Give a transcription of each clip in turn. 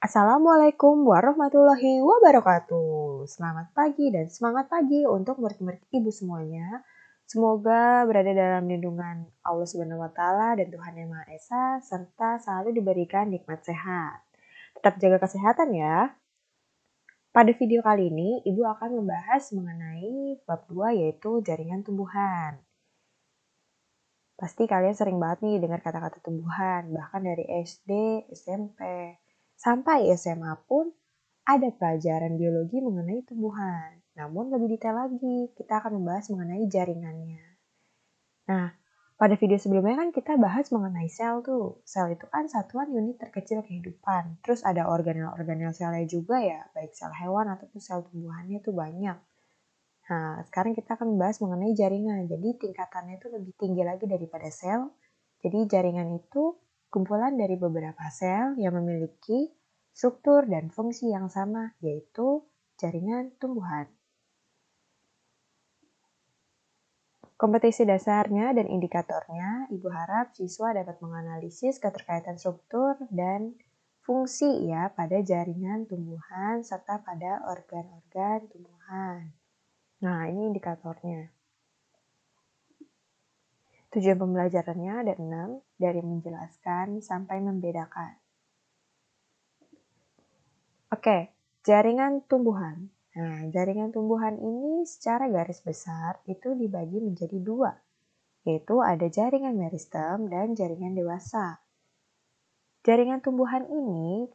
Assalamualaikum warahmatullahi wabarakatuh. Selamat pagi dan semangat pagi untuk murid-murid ibu semuanya. Semoga berada dalam lindungan Allah Subhanahu wa taala dan Tuhan Yang Maha Esa serta selalu diberikan nikmat sehat. Tetap jaga kesehatan ya. Pada video kali ini, Ibu akan membahas mengenai bab 2 yaitu jaringan tumbuhan. Pasti kalian sering banget nih dengar kata-kata tumbuhan, bahkan dari SD, SMP, sampai SMA pun ada pelajaran biologi mengenai tumbuhan. Namun lebih detail lagi, kita akan membahas mengenai jaringannya. Nah, pada video sebelumnya kan kita bahas mengenai sel tuh. Sel itu kan satuan unit terkecil kehidupan. Terus ada organel-organel selnya juga ya, baik sel hewan ataupun sel tumbuhannya tuh banyak. Nah, sekarang kita akan membahas mengenai jaringan. Jadi tingkatannya itu lebih tinggi lagi daripada sel. Jadi jaringan itu kumpulan dari beberapa sel yang memiliki struktur dan fungsi yang sama, yaitu jaringan tumbuhan. Kompetisi dasarnya dan indikatornya, Ibu harap siswa dapat menganalisis keterkaitan struktur dan fungsi ya pada jaringan tumbuhan serta pada organ-organ tumbuhan. Nah, ini indikatornya. Tujuan pembelajarannya ada 6, dari menjelaskan sampai membedakan. Oke, jaringan tumbuhan. Nah, jaringan tumbuhan ini secara garis besar itu dibagi menjadi 2, yaitu ada jaringan meristem dan jaringan dewasa. Jaringan tumbuhan ini,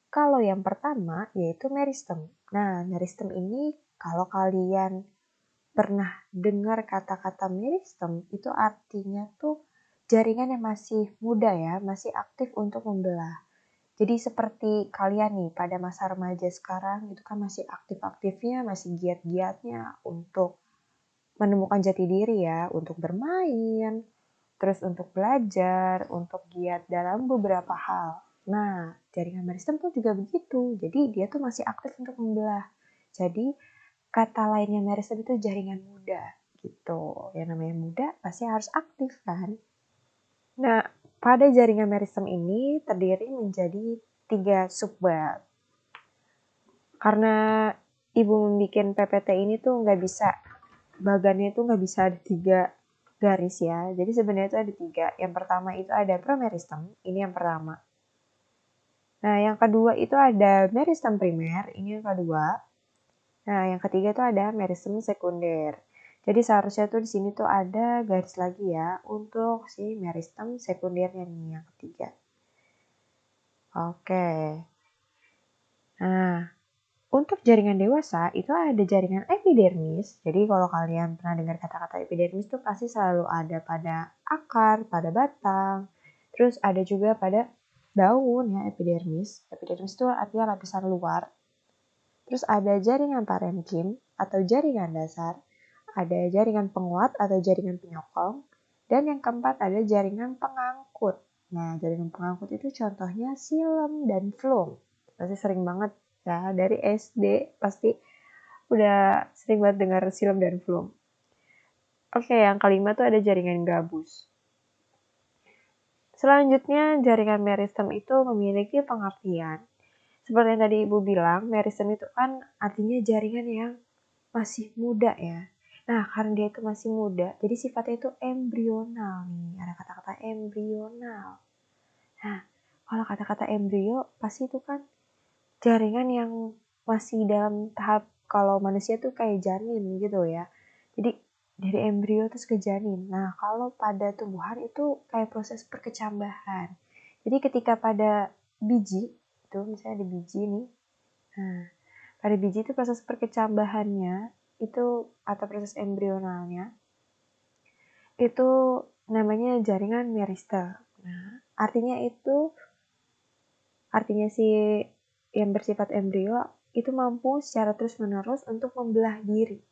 kalau yang pertama yaitu meristem. Nah, meristem ini kalau kalian pernah dengar kata-kata meristem, itu artinya tuh jaringan yang masih muda ya, masih aktif untuk membelah. Jadi seperti kalian nih pada masa remaja sekarang itu kan masih aktif-aktifnya, masih giat-giatnya untuk menemukan jati diri ya, untuk bermain, terus untuk belajar, untuk giat dalam beberapa hal. Nah, jaringan meristem tuh juga begitu. Jadi dia tuh masih aktif untuk membelah. Jadi kata lainnya meristem itu jaringan muda gitu. Yang namanya muda pasti harus aktif kan. Nah, pada jaringan meristem ini terdiri menjadi 3 subbab. Karena ibu membuat PPT ini tuh nggak bisa, bagannya tuh nggak bisa ada 3 garis ya. Jadi sebenarnya itu ada 3. Yang pertama itu ada promeristem, ini yang pertama. Nah, yang kedua itu ada meristem primer, ini yang kedua. Nah, yang ketiga itu ada meristem sekunder. Jadi seharusnya tuh di sini tuh ada garis lagi ya untuk si meristem sekundernya nih yang ketiga. Oke. Nah, untuk jaringan dewasa itu ada jaringan epidermis. Jadi kalau kalian pernah dengar kata-kata epidermis itu pasti selalu ada pada akar, pada batang. Terus ada juga pada daun ya epidermis. Epidermis itu artinya lapisan luar. Terus ada jaringan parenkim atau jaringan dasar. Ada jaringan penguat atau jaringan penyokong. Dan yang keempat ada jaringan pengangkut. Nah, jaringan pengangkut itu contohnya silem dan flum. Pasti sering banget ya, dari SD pasti udah sering banget dengar silem dan flum. Oke, yang kelima tuh ada jaringan gabus. Selanjutnya, jaringan meristem itu memiliki pengertian. Seperti yang tadi Ibu bilang, meristem itu kan artinya jaringan yang masih muda ya. Nah, karena dia itu masih muda, jadi sifatnya itu embrional nih. Ada kata-kata embrional. Nah, kalau kata-kata embrio, pasti itu kan jaringan yang masih dalam tahap, kalau manusia tuh kayak janin gitu ya. Jadi dari embrio terus ke janin. Nah, kalau pada tumbuhan itu kayak proses perkecambahan. Jadi ketika pada biji, itu misalnya di biji nih. Nah, pada biji itu proses perkecambahannya itu atau proses embrionalnya itu namanya jaringan meristem. Nah, artinya si yang bersifat embrio itu mampu secara terus-menerus untuk membelah diri.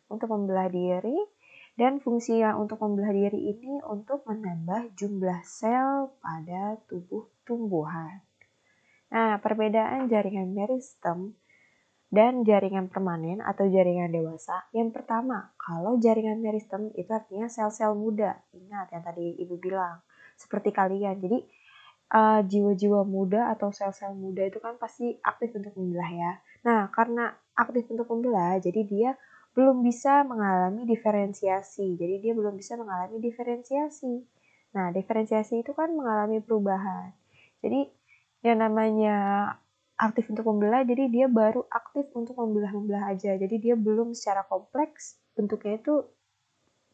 Untuk membelah diri dan fungsi yang untuk membelah diri ini untuk menambah jumlah sel pada tubuh tumbuhan. Nah, perbedaan jaringan meristem dan jaringan permanen atau jaringan dewasa. Yang pertama, kalau jaringan meristem itu artinya sel-sel muda. Ingat yang tadi Ibu bilang, seperti kalian. Jadi jiwa-jiwa muda atau sel-sel muda itu kan pasti aktif untuk membelah ya. Nah, karena aktif untuk membelah, jadi dia belum bisa mengalami diferensiasi. Jadi dia belum bisa mengalami diferensiasi. Nah, diferensiasi itu kan mengalami perubahan. Jadi yang namanya aktif untuk membelah, jadi dia baru aktif untuk membelah-membelah aja. Jadi dia belum secara kompleks, bentuknya itu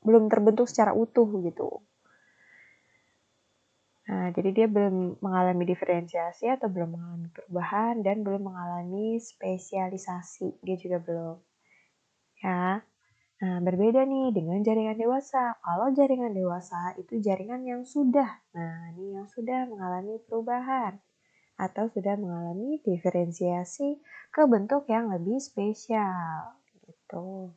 belum terbentuk secara utuh gitu. Nah, jadi dia belum mengalami diferensiasi atau belum mengalami perubahan dan belum mengalami spesialisasi. Dia juga belum. Ya. Nah, berbeda nih dengan jaringan dewasa. Kalau jaringan dewasa itu jaringan yang sudah. Nah, ini yang sudah mengalami perubahan atau sudah mengalami diferensiasi ke bentuk yang lebih spesial. Gitu.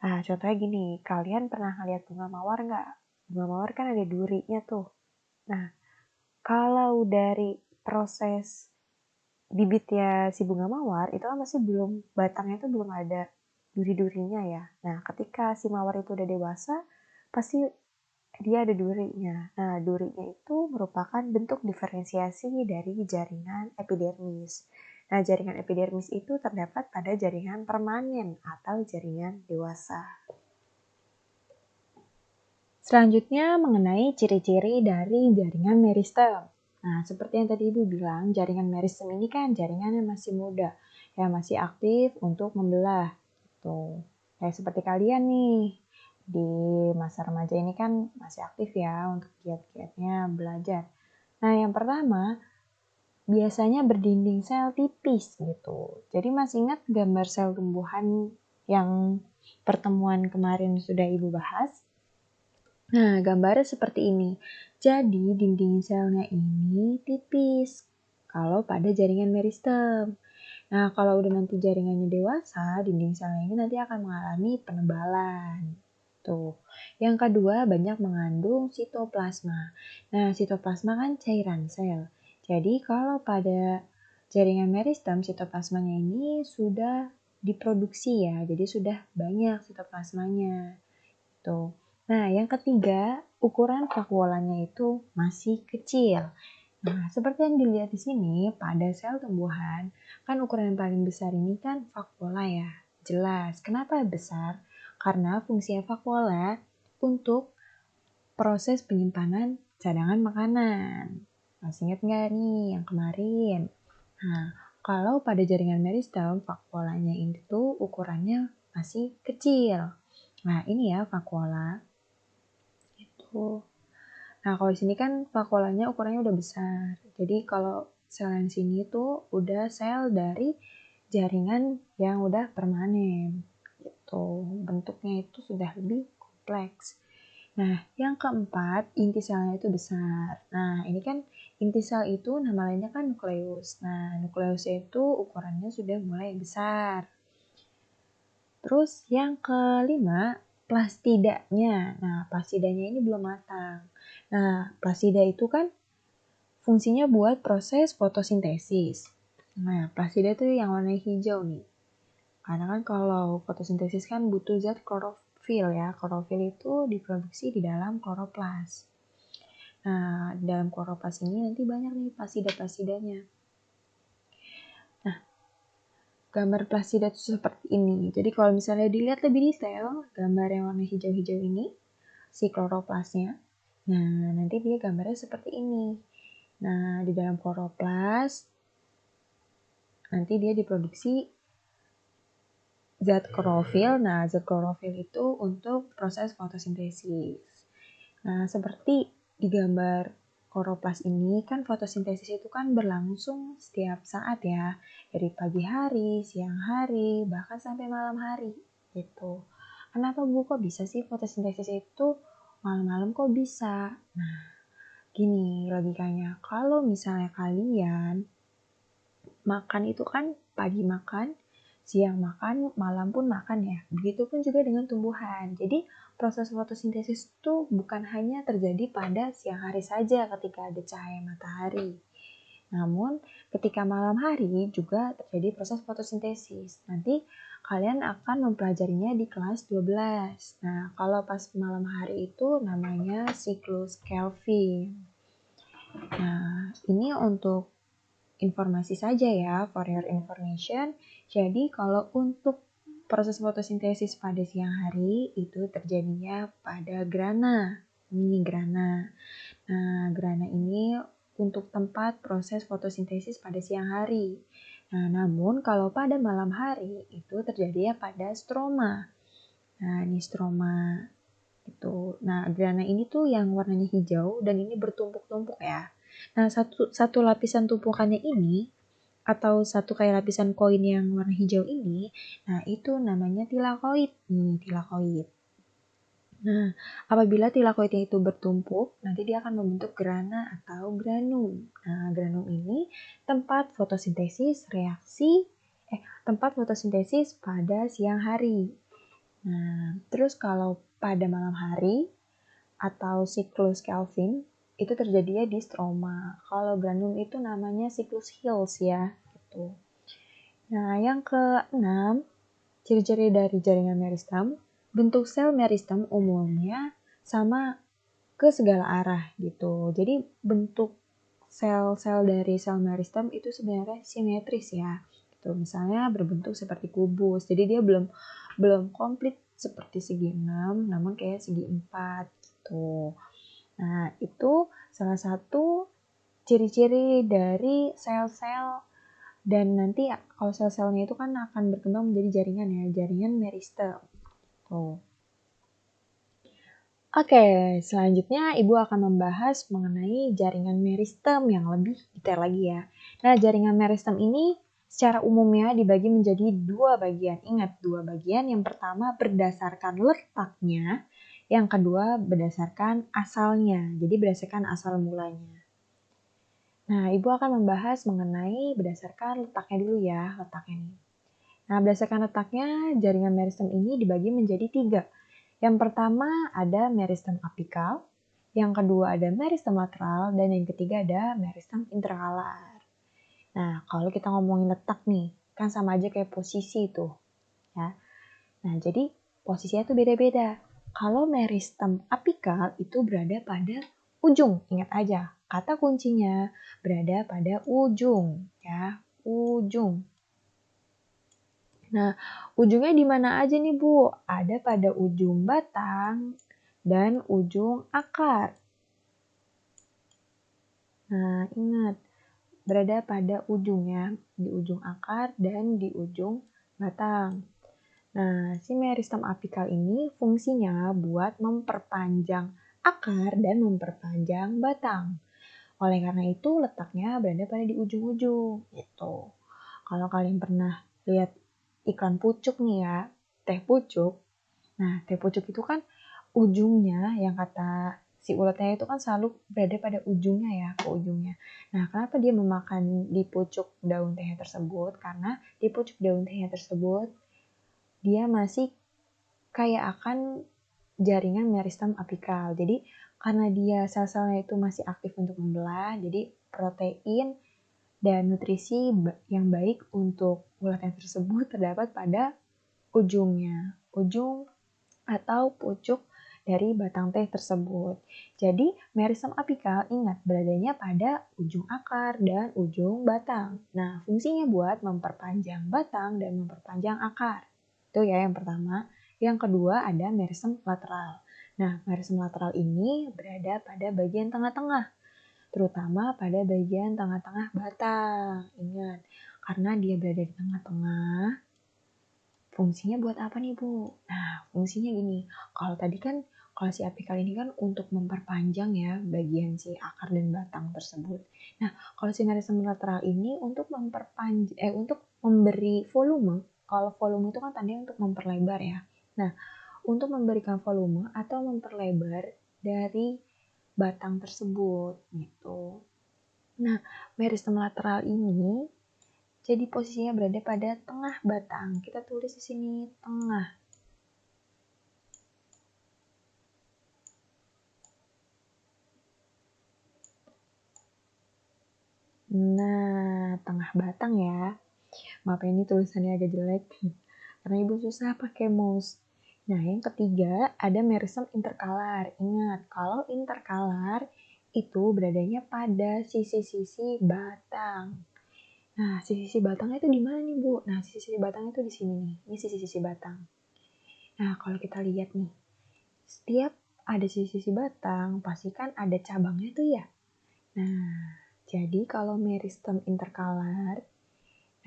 Nah, contohnya gini, kalian pernah lihat bunga mawar nggak? Bunga mawar kan ada durinya tuh. Nah, kalau dari proses bibitnya si bunga mawar itu kan masih belum, batangnya itu belum ada duri-durinya ya. Nah, ketika si mawar itu udah dewasa, pasti dia ada durinya. Nah, durinya itu merupakan bentuk diferensiasi dari jaringan epidermis. Nah, jaringan epidermis itu terdapat pada jaringan permanen atau jaringan dewasa. Selanjutnya mengenai ciri-ciri dari jaringan meristem. Nah, seperti yang tadi Ibu bilang, jaringan meristem ini kan jaringan yang masih muda, yang masih aktif untuk membelah. Tuh, kayak seperti kalian nih, di masa remaja ini kan masih aktif ya untuk giat-giatnya belajar. Nah, yang pertama, biasanya berdinding sel tipis gitu. Jadi masih ingat gambar sel tumbuhan yang pertemuan kemarin sudah Ibu bahas? Nah, gambarnya seperti ini. Jadi, dinding selnya ini tipis kalau pada jaringan meristem. Nah, kalau udah nanti jaringannya dewasa, dinding selnya ini nanti akan mengalami penebalan. Tuh. Yang kedua, banyak mengandung sitoplasma. Nah, sitoplasma kan cairan sel. Jadi, kalau pada jaringan meristem, sitoplasmanya ini sudah diproduksi ya. Jadi, sudah banyak sitoplasmanya. Tuh. Nah, yang ketiga, ukuran vakuolanya itu masih kecil. Nah, seperti yang dilihat di sini, pada sel tumbuhan, kan ukuran yang paling besar ini kan vakuola ya. Jelas. Kenapa besar? Karena fungsinya vakuola untuk proses penyimpanan cadangan makanan. Masih ingat nggak nih yang kemarin? Nah, kalau pada jaringan meristem, vakuolanya itu ukurannya masih kecil. Nah, ini ya vakuola. Nah, kalau di sini kan vakuolanya ukurannya udah besar. Jadi kalau sel yang sini tuh udah sel dari jaringan yang udah permanen. Gitu. Bentuknya itu sudah lebih kompleks. Nah, yang keempat, inti selnya itu besar. Nah, ini kan inti sel itu nama lainnya kan nukleus. Nah, nukleusnya itu ukurannya sudah mulai besar. Terus yang kelima, plastidanya. Nah, plastidanya ini belum matang. Nah, plasida itu kan fungsinya buat proses fotosintesis. Nah, plasida itu yang warna hijau nih. Karena kan kalau fotosintesis kan butuh zat klorofil ya. Klorofil itu diproduksi di dalam kloroplas. Nah, di dalam kloroplas ini nanti banyak nih plasida-plasidanya. Nah, gambar plasida itu seperti ini. Jadi kalau misalnya dilihat lebih detail, gambar yang warna hijau-hijau ini, si kloroplasnya, nah nanti dia gambarnya seperti ini. Nah, di dalam kloroplas, nanti dia diproduksi zat klorofil. Nah, zat klorofil itu untuk proses fotosintesis. Nah, seperti di gambar kloroplas ini kan fotosintesis itu kan berlangsung setiap saat ya. Dari pagi hari, siang hari, bahkan sampai malam hari gitu. Kenapa Bu kok bisa sih fotosintesis itu malam-malam kok bisa? Nah, gini logikanya. Kalau misalnya kalian makan itu kan pagi makan, siang makan, malam pun makan ya. Begitupun juga dengan tumbuhan. Jadi proses fotosintesis itu bukan hanya terjadi pada siang hari saja ketika ada cahaya matahari. Namun ketika malam hari juga terjadi proses fotosintesis. Nanti kalian akan mempelajarinya di kelas 12. Nah, kalau pas malam hari itu namanya siklus Kelvin. Nah, ini untuk informasi saja ya, for your information. Jadi kalau untuk proses fotosintesis pada siang hari itu terjadinya pada grana. Ini grana. Nah, grana ini untuk tempat proses fotosintesis pada siang hari. Nah, namun kalau pada malam hari itu terjadinya pada stroma. Nah, ini stroma itu. Nah, grana ini tuh yang warnanya hijau dan ini bertumpuk-tumpuk ya. Nah, satu lapisan tumpukannya ini atau satu kayak lapisan koin yang warna hijau ini, nah itu namanya tilakoid. Nih, tilakoid. Nah, apabila tilakoidnya itu bertumpuk, nanti dia akan membentuk grana atau granum. Nah, granum ini tempat fotosintesis pada siang hari. Nah, terus kalau pada malam hari atau siklus Kelvin, itu terjadinya di stroma. Kalau granum itu namanya siklus Hills ya, gitu. Nah, yang keenam, ciri-ciri dari jaringan meristem, bentuk sel meristem umumnya sama ke segala arah gitu. Jadi bentuk sel-sel dari sel meristem itu sebenarnya simetris ya. Gitu. Misalnya berbentuk seperti kubus. Jadi dia belum komplit seperti segi 6, namun kayak segi 4 gitu. Nah, itu salah satu ciri-ciri dari sel-sel dan nanti kalau sel-selnya itu kan akan berkembang menjadi jaringan ya, jaringan meristem. Tuh. Oke, selanjutnya Ibu akan membahas mengenai jaringan meristem yang lebih detail lagi ya. Nah, jaringan meristem ini secara umumnya dibagi menjadi dua bagian. Ingat, dua bagian. Yang pertama berdasarkan letaknya, yang kedua berdasarkan asalnya. Jadi berdasarkan asal mulanya. Nah, Ibu akan membahas mengenai berdasarkan letaknya dulu ya, letaknya nih. Nah, berdasarkan letaknya, jaringan meristem ini dibagi menjadi tiga. Yang pertama ada meristem apikal, yang kedua ada meristem lateral, dan yang ketiga ada meristem interkalar. Nah, kalau kita ngomongin letak nih, kan sama aja kayak posisi itu, ya. Nah, jadi posisinya tuh beda-beda. Kalau meristem apikal itu berada pada ujung, ingat aja, kata kuncinya berada pada ujung, ya, ujung. Nah, ujungnya di mana aja nih, Bu? Ada pada ujung batang dan ujung akar. Nah, ingat, berada pada ujungnya, di ujung akar dan di ujung batang. Nah, si meristem apikal ini fungsinya buat memperpanjang akar dan memperpanjang batang. Oleh karena itu, letaknya berada pada di ujung-ujung, gitu. Kalau kalian pernah lihat iklan pucuk nih ya, teh pucuk. Nah, teh pucuk itu kan ujungnya yang kata si uletnya itu kan selalu berada pada ujungnya ya, ke ujungnya. Nah, kenapa dia memakan di pucuk daun tehnya tersebut? Karena di pucuk daun tehnya tersebut dia masih kayak akan jaringan meristem apikal. Jadi, karena dia sel-selnya itu masih aktif untuk membelah, jadi protein dan nutrisi yang baik untuk uletnya tersebut terdapat pada ujungnya, ujung atau pucuk dari batang teh tersebut. Jadi, meristem apikal ingat beradanya pada ujung akar dan ujung batang. Nah, fungsinya buat memperpanjang batang dan memperpanjang akar. Itu ya yang pertama. Yang kedua ada meristem lateral. Nah, meristem lateral ini berada pada bagian tengah-tengah, terutama pada bagian tengah-tengah batang. Ingat, karena dia berada di tengah-tengah, fungsinya buat apa nih, Bu? Nah, fungsinya gini. Kalau tadi kan, kalau si apikal ini kan untuk memperpanjang ya bagian si akar dan batang tersebut. Nah, kalau si meristem lateral ini untuk untuk memberi volume. Kalau volume itu kan tadinya untuk memperlebar ya. Nah, untuk memberikan volume atau memperlebar dari batang tersebut gitu. Nah, meristem lateral ini jadi posisinya berada pada tengah batang. Kita tulis di sini tengah. Nah, tengah batang ya. Maaf ini tulisannya agak jelek. Karena Ibu susah pakai mouse. Nah, yang ketiga ada meristem interkalar. Ingat, kalau interkalar itu beradanya pada sisi-sisi batang. Nah, sisi-sisi batangnya itu di mana nih, Bu? Nah, sisi-sisi batang itu di sini nih. Ini sisi-sisi batang. Nah, kalau kita lihat nih, setiap ada sisi-sisi batang, pasti kan ada cabangnya tuh ya. Nah, jadi kalau meristem interkalar,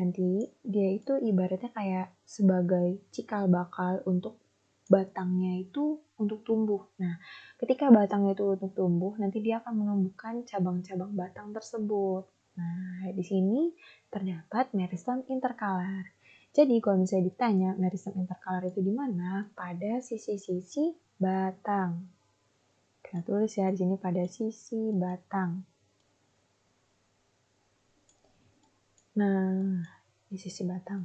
nanti dia itu ibaratnya kayak sebagai cikal bakal untuk batangnya itu untuk tumbuh. Nah, ketika batangnya itu untuk tumbuh, nanti dia akan menumbuhkan cabang-cabang batang tersebut. Nah, di sini terdapat meristem interkalar. Jadi, kalau misalnya ditanya meristem interkalar itu di mana? Pada sisi-sisi batang. Kita tulis ya di sini pada sisi batang. Nah, di sisi batang.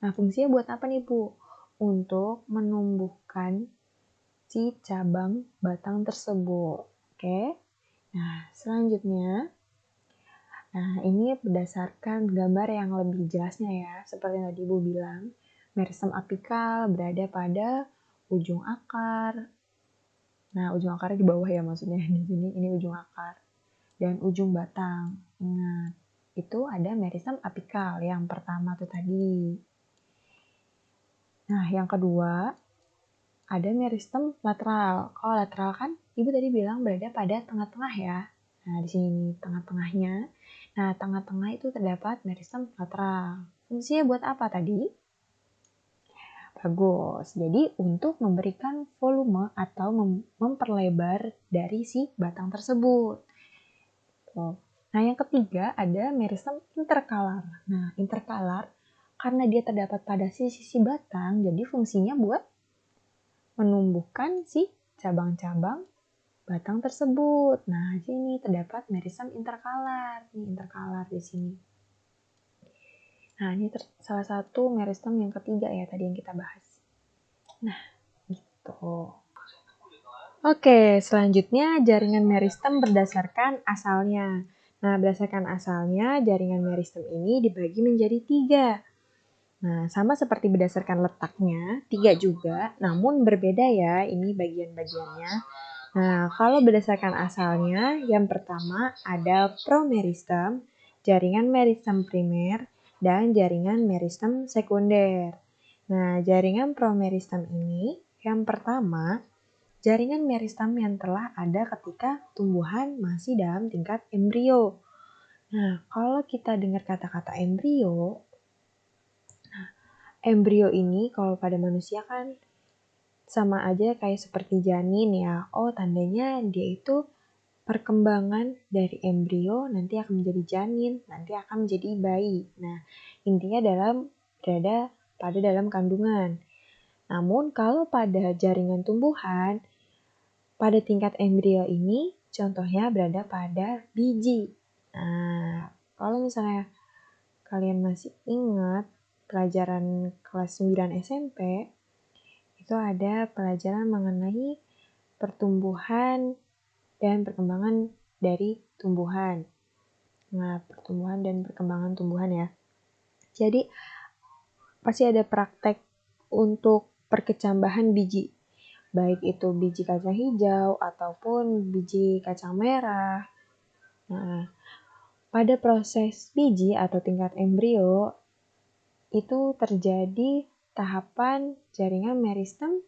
Nah, fungsinya buat apa nih, Bu? Untuk menumbuhkan si cabang batang tersebut. Oke. Nah, selanjutnya, ini berdasarkan gambar yang lebih jelasnya ya. Seperti yang tadi Ibu bilang, meristem apikal berada pada ujung akar. Nah, ujung akarnya di bawah ya maksudnya. Di sini ini ujung akar. Dan ujung batang. Ingat, itu ada meristem apikal yang pertama tuh tadi. Nah, yang kedua, ada meristem lateral. Kalau lateral kan Ibu tadi bilang berada pada tengah-tengah ya. Nah, di sini tengah-tengahnya. Nah, tengah-tengah itu terdapat meristem lateral. Fungsinya buat apa tadi? Bagus. Jadi untuk memberikan volume atau memperlebar dari si batang tersebut. Nah, yang ketiga ada meristem interkalar. Nah, interkalar karena dia terdapat pada sisi batang, jadi fungsinya buat menumbuhkan si cabang-cabang batang tersebut. Nah, sini terdapat meristem interkalar. Ini interkalar di sini. Nah, ini salah satu meristem yang ketiga ya tadi yang kita bahas. Nah, gitu. Oke, selanjutnya jaringan meristem berdasarkan asalnya. Nah, berdasarkan asalnya, jaringan meristem ini dibagi menjadi 3. Nah, sama seperti berdasarkan letaknya, 3 juga, namun berbeda ya ini bagian-bagiannya. Nah, kalau berdasarkan asalnya, yang pertama ada promeristem, jaringan meristem primer, dan jaringan meristem sekunder. Nah, jaringan promeristem ini, yang pertama, jaringan meristem yang telah ada ketika tumbuhan masih dalam tingkat embrio. Nah, kalau kita dengar kata-kata embrio, embrio ini kalau pada manusia kan sama aja kayak seperti janin ya. Oh, tandanya dia itu perkembangan dari embrio nanti akan menjadi janin, nanti akan menjadi bayi. Nah, intinya berada pada dalam kandungan. Namun kalau pada jaringan tumbuhan, pada tingkat embrio ini contohnya berada pada biji. Nah, kalau misalnya kalian masih ingat pelajaran kelas 9 SMP, itu ada pelajaran mengenai pertumbuhan dan perkembangan dari tumbuhan. Nah, pertumbuhan dan perkembangan tumbuhan ya. Jadi, pasti ada praktek untuk perkecambahan biji. Baik itu biji kacang hijau ataupun biji kacang merah. Nah, pada proses biji atau tingkat embrio, itu terjadi tahapan jaringan meristem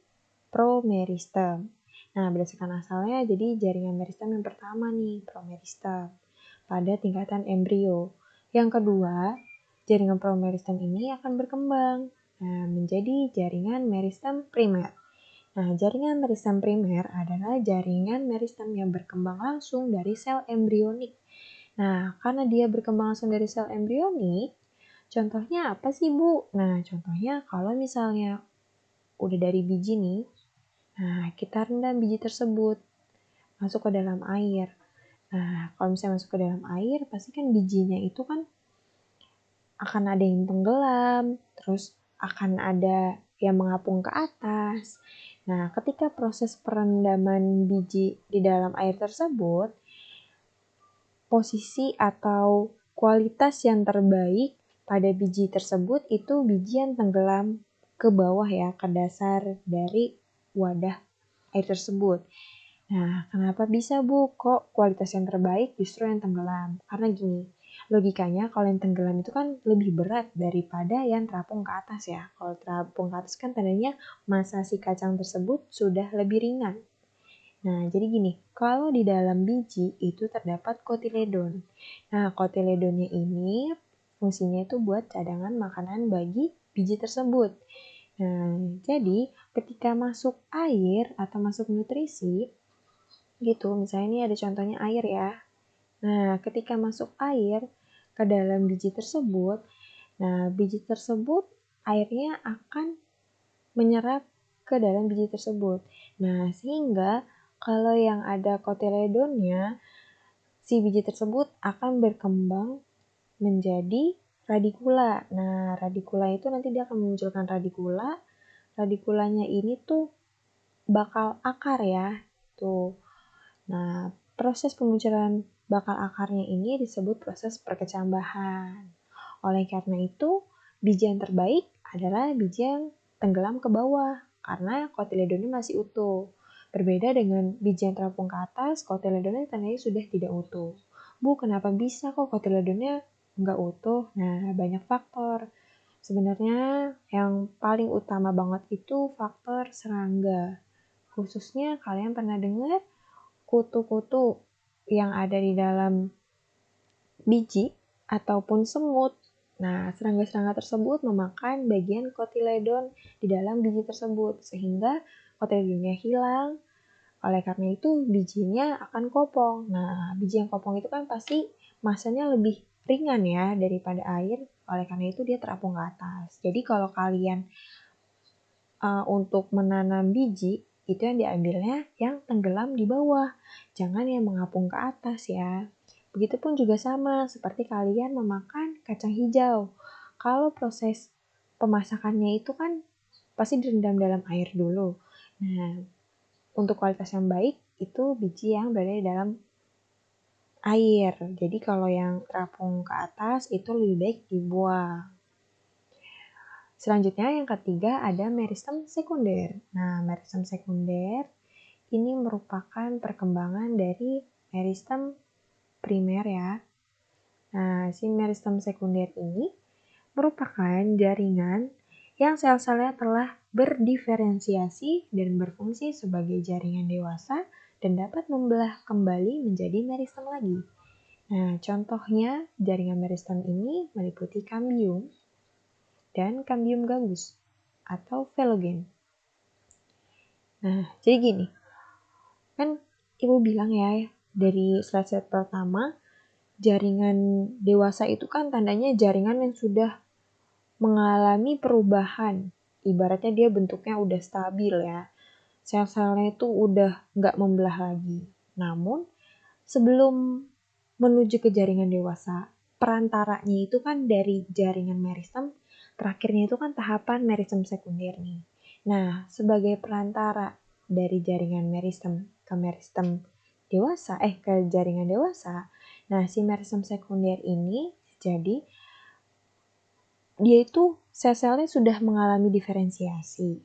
promeristem. Nah, berdasarkan asalnya, jadi jaringan meristem yang pertama nih, promeristem, pada tingkatan embrio. Yang kedua, jaringan promeristem ini akan berkembang menjadi jaringan meristem primer. Nah, jaringan meristem primer adalah jaringan meristem yang berkembang langsung dari sel embrionik. Nah, karena dia berkembang langsung dari sel embrionik, contohnya apa sih, Bu? Nah, contohnya kalau misalnya udah dari biji nih, nah kita rendam biji tersebut masuk ke dalam air. Nah, kalau misalnya masuk ke dalam air, pasti kan bijinya itu kan akan ada yang tenggelam, terus akan ada yang mengapung ke atas. Nah, ketika proses perendaman biji di dalam air tersebut, posisi atau kualitas yang terbaik pada biji tersebut itu biji yang tenggelam ke bawah ya, ke dasar dari wadah air tersebut. Nah, kenapa bisa Bu? Kok kualitas yang terbaik justru yang tenggelam? Karena gini, logikanya kalau yang tenggelam itu kan lebih berat daripada yang terapung ke atas ya. Kalau terapung ke atas kan tandanya massa si kacang tersebut sudah lebih ringan. Nah, jadi gini, kalau di dalam biji itu terdapat kotiledon. Nah, kotiledonnya ini fungsinya itu buat cadangan makanan bagi biji tersebut. Nah, jadi ketika masuk air atau masuk nutrisi, gitu, misalnya ini ada contohnya air ya. Nah, ketika masuk air ke dalam biji tersebut, nah biji tersebut airnya akan menyerap ke dalam biji tersebut. Nah, sehingga kalau yang ada kotiledonnya, si biji tersebut akan berkembang menjadi radikula. Nah, radikula itu nanti dia akan memunculkan radikula. Radikulanya ini tuh bakal akar ya. Tuh. Nah, proses pemunculan bakal akarnya ini disebut proses perkecambahan. Oleh karena itu, biji yang terbaik adalah biji yang tenggelam ke bawah karena kotiledonnya masih utuh. Berbeda dengan biji yang terapung ke atas, kotiledonnya tandanya sudah tidak utuh. Bu, kenapa bisa kok kotiledonnya nggak utuh? Nah, banyak faktor. Sebenarnya yang paling utama banget itu faktor serangga. Khususnya kalian pernah dengar kutu-kutu yang ada di dalam biji ataupun semut. Nah, serangga-serangga tersebut memakan bagian kotiledon di dalam biji tersebut sehingga kotiledonnya hilang. Oleh karena itu, bijinya akan kopong. Nah, biji yang kopong itu kan pasti masanya lebih ringan ya daripada air. Oleh karena itu, dia terapung ke atas. Jadi, kalau kalian untuk menanam biji, itu yang diambilnya yang tenggelam di bawah. Jangan yang mengapung ke atas ya. Begitupun juga sama seperti kalian memakan kacang hijau. Kalau proses pemasakannya itu kan pasti direndam dalam air dulu. Nah, untuk kualitas yang baik itu biji yang berada di dalam air. Jadi kalau yang terapung ke atas itu lebih baik dibuang. Selanjutnya yang ketiga ada meristem sekunder. Nah, meristem sekunder ini merupakan perkembangan dari meristem primer ya. Nah, si meristem sekunder ini merupakan jaringan yang sel-selnya telah berdiferensiasi dan berfungsi sebagai jaringan dewasa dan dapat membelah kembali menjadi meristem lagi. Nah, contohnya jaringan meristem ini meliputi kambium dan kambium gabus atau velogen. Nah, jadi gini, kan ibu bilang ya dari slide pertama, jaringan dewasa itu kan tandanya jaringan yang sudah mengalami perubahan. Ibaratnya dia bentuknya udah stabil ya. Sel-selnya itu udah nggak membelah lagi. Namun, sebelum menuju ke jaringan dewasa, perantaranya itu kan dari jaringan meristem, terakhirnya itu kan tahapan meristem sekunder nih. Nah, sebagai perantara dari jaringan meristem ke meristem dewasa, ke jaringan dewasa, nah si meristem sekunder ini jadi dia itu sel-selnya sudah mengalami diferensiasi.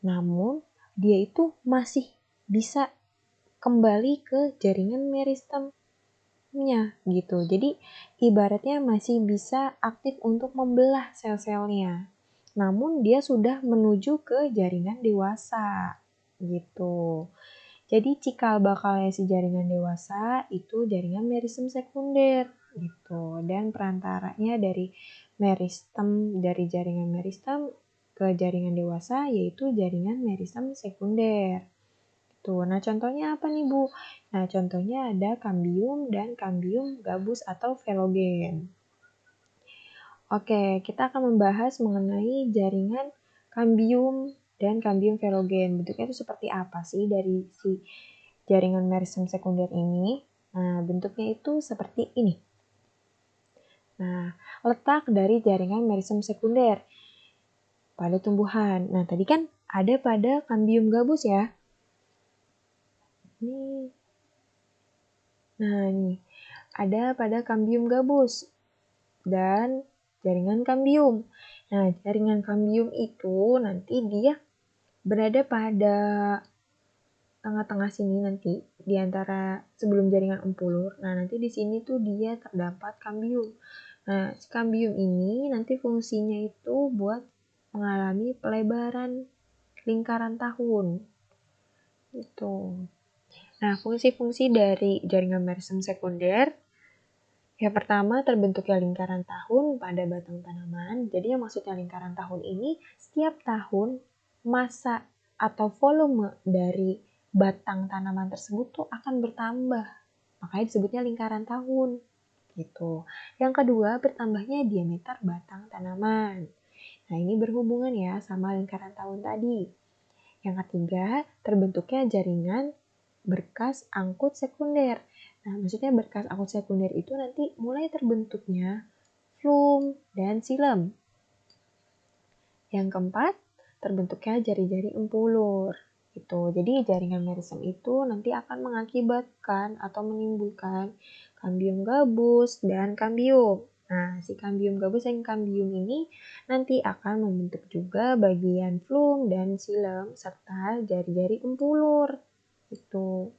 Namun, dia itu masih bisa kembali ke jaringan meristemnya gitu. Jadi, ibaratnya masih bisa aktif untuk membelah sel-selnya. Namun, dia sudah menuju ke jaringan dewasa gitu. Jadi, cikal bakalnya si jaringan dewasa itu jaringan meristem sekunder gitu. Dan perantaranya dari jaringan meristem ke jaringan dewasa yaitu jaringan meristem sekunder. Tuh, nah contohnya apa nih Bu? Nah contohnya ada kambium dan kambium gabus atau velogen. Oke, kita akan membahas mengenai jaringan kambium dan kambium velogen. Bentuknya itu seperti apa sih dari si jaringan meristem sekunder ini? Nah, bentuknya itu seperti ini. Nah, letak dari jaringan meristem sekunder pada tumbuhan. Nah, tadi kan ada pada kambium gabus ya. Nih, ada pada kambium gabus dan jaringan kambium. Nah, jaringan kambium itu nanti dia berada pada tengah-tengah sini nanti di antara sebelum jaringan umpulur. Nah, nanti di sini tuh dia terdapat kambium. Nah, si kambium ini nanti fungsinya itu buat mengalami pelebaran lingkaran tahun. Gitu. Nah, fungsi-fungsi dari jaringan merisem sekunder yang pertama, terbentuknya lingkaran tahun pada batang tanaman. Jadi yang maksudnya lingkaran tahun ini, setiap tahun massa atau volume dari batang tanaman tersebut tuh akan bertambah. Makanya disebutnya lingkaran tahun. Gitu. Yang kedua, bertambahnya diameter batang tanaman. Nah, ini berhubungan ya sama lingkaran tahun tadi. Yang ketiga, terbentuknya jaringan berkas angkut sekunder. Nah, maksudnya berkas angkut sekunder itu nanti mulai terbentuknya flum dan silem. Yang keempat, terbentuknya jari-jari umpulur. Gitu. Jadi jaringan merisem itu nanti akan mengakibatkan atau menimbulkan kambium gabus dan kambium. Nah, si kambium gabus dan kambium ini nanti akan membentuk juga bagian flum dan silem serta jari-jari umpulur. Gitu.